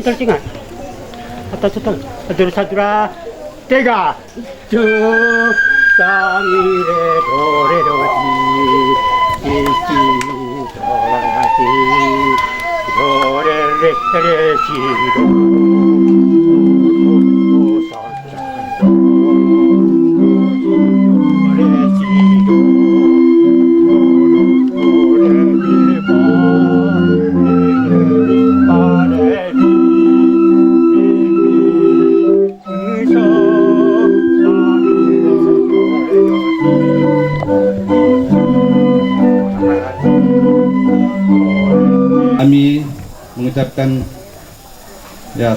Tercingat atau total sadura tega juk samire dore doti iki dorati dore re shiro Kami mengucapkan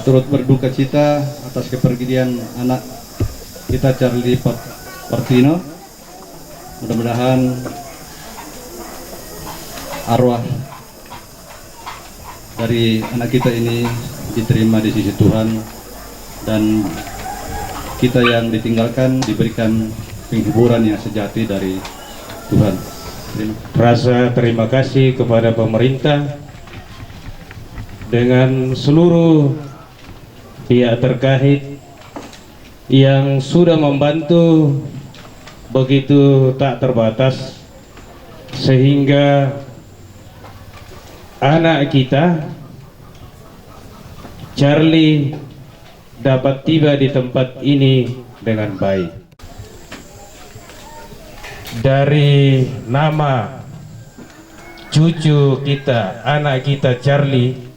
turut berduka cita atas kepergian anak kita Charlie Partino. Mudah-mudahan arwah dari anak kita ini diterima di sisi Tuhan dan kita yang ditinggalkan diberikan penghiburan yang sejati dari Tuhan. Rasa terima kasih kepada pemerintah dengan seluruh pihak terkait yang sudah membantu begitu tak terbatas sehingga anak kita Charlie dapat tiba di tempat ini dengan baik. Dari nama cucu kita, anak kita Charlie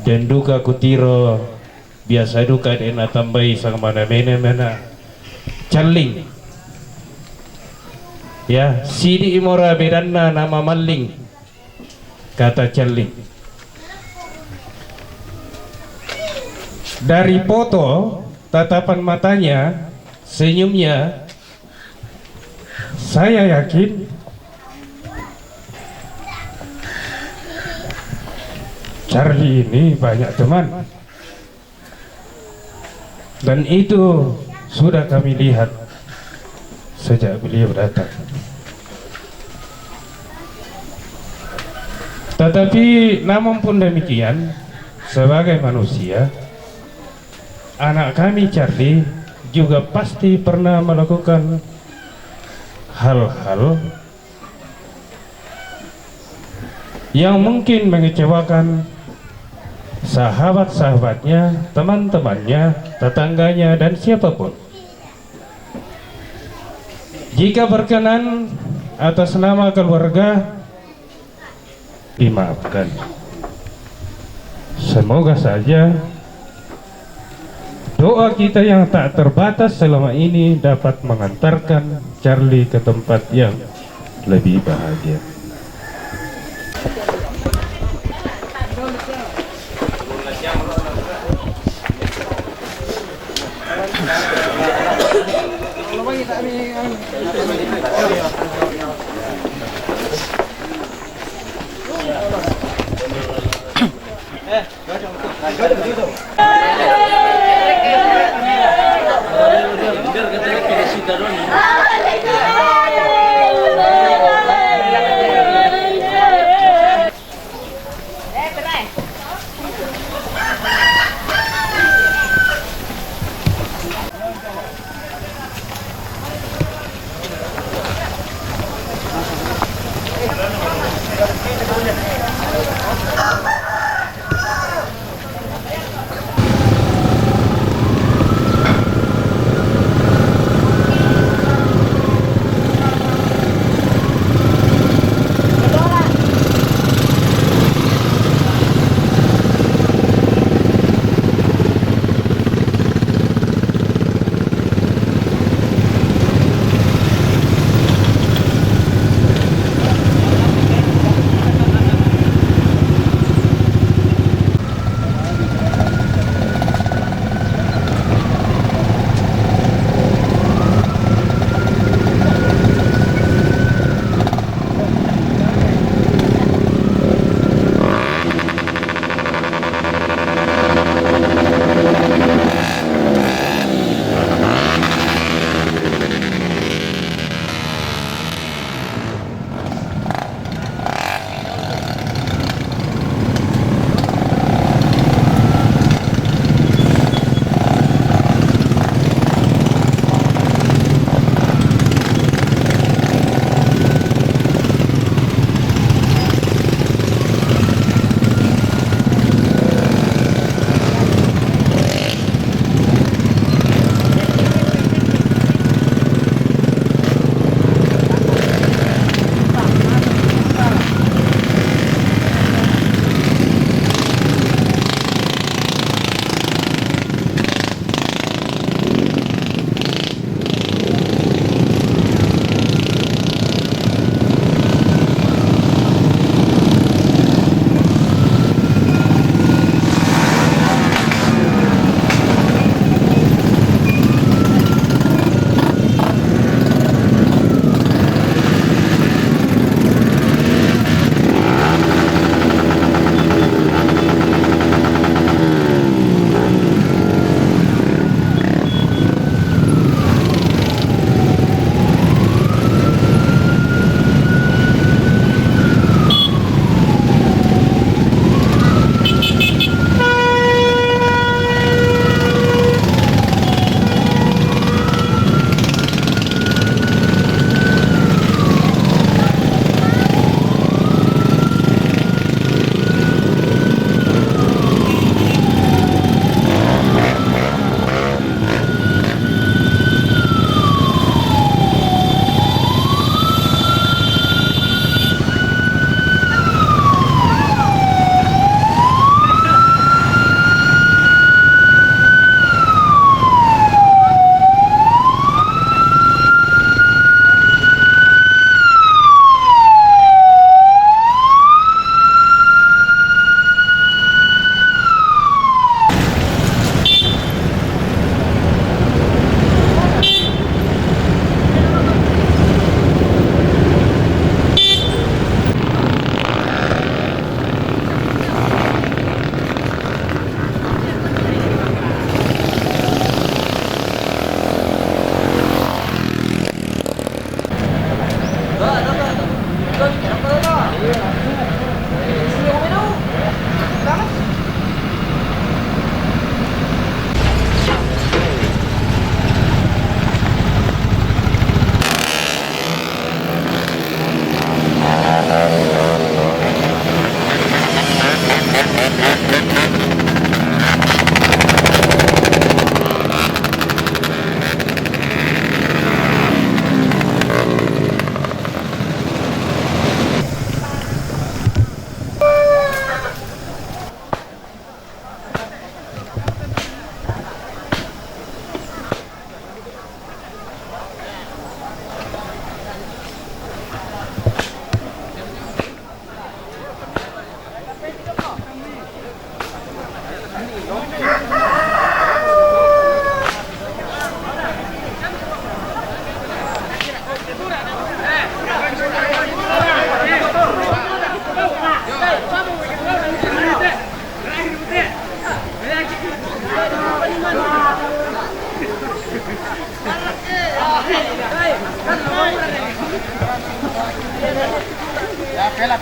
dan duka kutiro biasa duka dena tambahi sang mana Charlie ya sidi imora bedanna nama maling kata Charlie. Dari foto tatapan matanya, senyumnya, saya yakin Charlie ini banyak teman, dan itu sudah kami lihat sejak beliau datang. Tetapi namun pun demikian, sebagai manusia, anak kami Charlie juga pasti pernah melakukan hal-hal yang mungkin mengecewakan sahabat-sahabatnya, teman-temannya, tetangganya, dan siapapun. Jika berkenan atas nama keluarga, dimaafkan. Semoga saja doa kita yang tak terbatas selama ini dapat mengantarkan Charlie ke tempat yang lebih bahagia.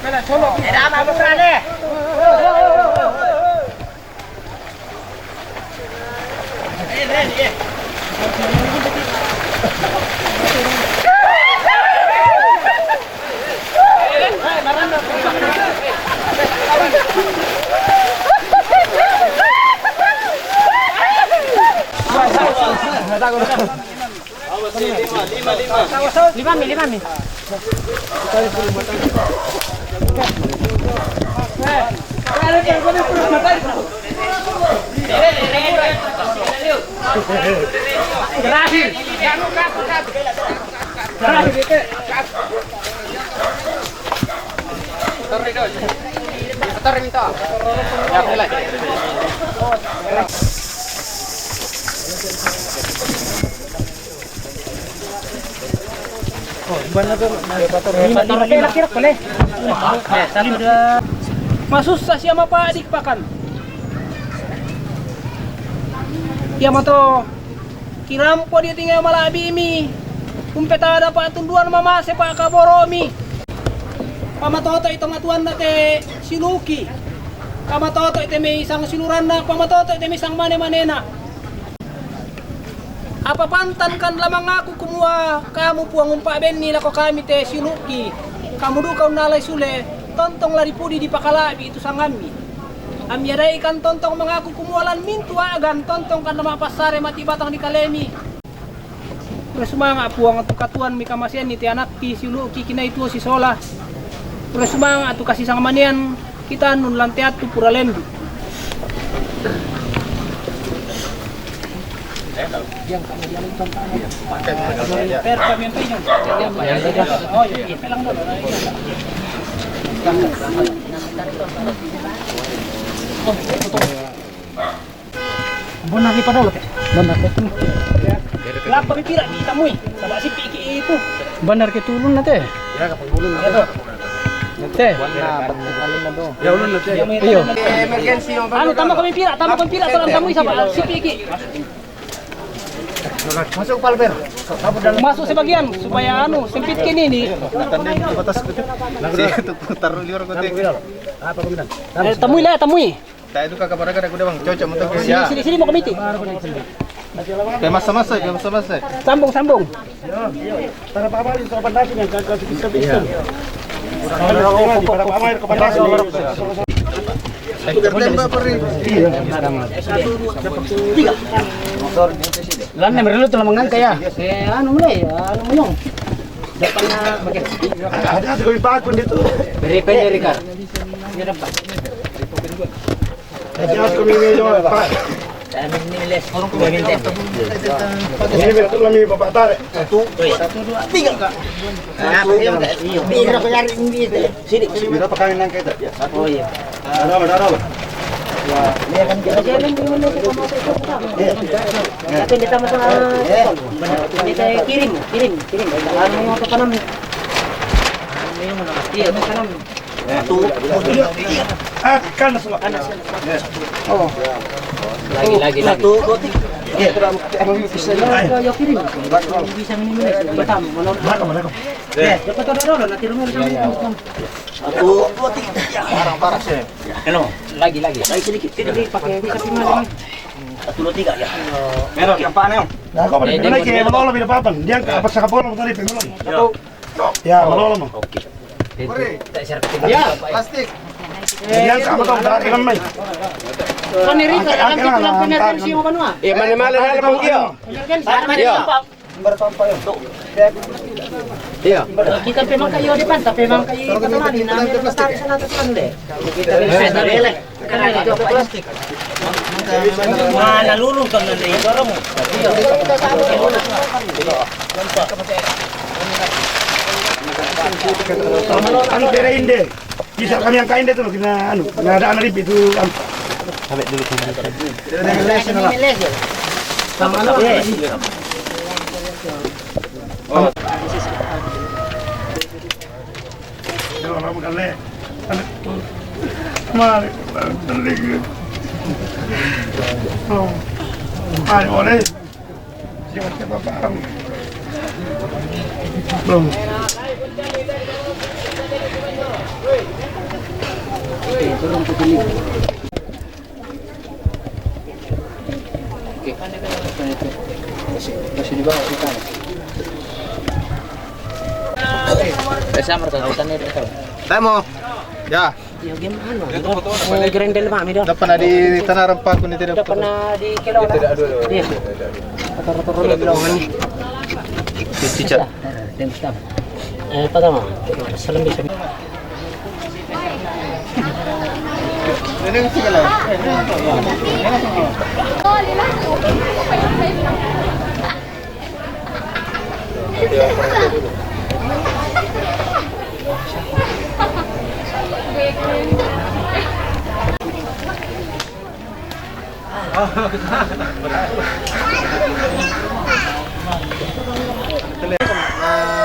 Pela, solo. Era más grande. Marando. Lima mi. Masusah siya mapadik pakan. Iya mato kirampo dia tinggal malabi mi. Kumpetada pa tunduan mama se pa kaboromi. Pamatoto ito matuan na te siluki. Pamatoto ito may isang siluran na. Pamatoto ito may isang mane-manena. Apa pantan kan lamang aku kumuha kamu puang umpaben nila ko kami te siluki. Kamu dukaw nalay sule tontong lari pudi di pakalabi itu sangami. Amyaday kan tontong mengaku kumualan mintu agan tontong kan nama pasare mati batang di kalemi. Pura sumanga puang atu katuan mi kamasian ni ti anak ti siluki kina itu si sola. Pura sumanga atu kasih sang manian kita nun lanteat tu pura lembi. Yang kami jalan tentang per kami yang pinjam. Oh iya, pelang dulu. Benar ni padahal. Benar ke tu. Kelapa pipira di tamui. Sabak si piki itu. Benar ke tulun nate. Ya kapag ulun nate. Nate. Ya ulun nate. Iyo. Emergency yung Ano tama kami pira, tolong tamui sabak si piki. Masuk Palber. Masuk sebagian supaya anu sempit kini nih. Batas ko. Taruh liur ko Apa peminan? Tamui. Tayo itu kakak pada aku bang. Cocok untuk Sini mau komiti. Masa-masa. Sambung. Para pamali sa pandasi yang kakak bisa. Para pamali ke pandasi. Lan nomor lu telah mengangkat ya. Anu mulai, anu muyong. Depan Ada kami bakun itu. beri Rika. Ya dapat. Harus kami mejo Pak. Ini betul kami Bapak tarik. 1 2 3 Kak. Bira ko yari ini. Sini. Bira pa kami nang kita. Oh iya. Darah. Dia kan jalan di mana kita mau tapi kita masalah kita kirim anu mau ke tanam iya ke tanam tuh kan semua oh lagi tuh iya bisa ya kirim bisa minimalis batam menurut dapat ada nanti rumah Satu, dua, tiga. Parah sih. Hello, lagi sedikit. Tidak pakai bisa lagi. 1 2 3 ya. Merah yang panen. Nah, kau boleh lagi melolo bila papan. Dia apa sakapon mau tadi pengen. Ya, melolo mau. Oke. Ya, plastik. Dia kamu tahu dari mana? Kan ini kan kita emergency mau banua. Ya, mana-mana hal pun dia. Emergency. Bersampah ya. Iya. Kita memang kayu depan, tapi memang kayu keturunan ini namanya tarik sana deh. Kita bisa belek. Karena itu plastik. Mana lulu kan nanti dorong. Anu kirain deh. Bisa kami yang kain deh tuh kena anu, nggak ada anak itu. Sampai dulu sama anu oh. Jangan bukan le. Mari, terlihat. Oh, ayo boleh. Jangan coba barang. Belum. Turun ke sini. Oke. Masih di bawah kita. Bersama rekan itu. Temo. Ya. Ya gimana? Grendel mami dah. Dapat di tanah rempah kun tidak. Dapat di kilo. Tidak ada. Iya. Rata-rata bilang. Teacher. Pertama, salam bisa.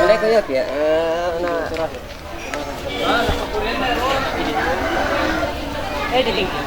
Mereka ya, Di tinggi.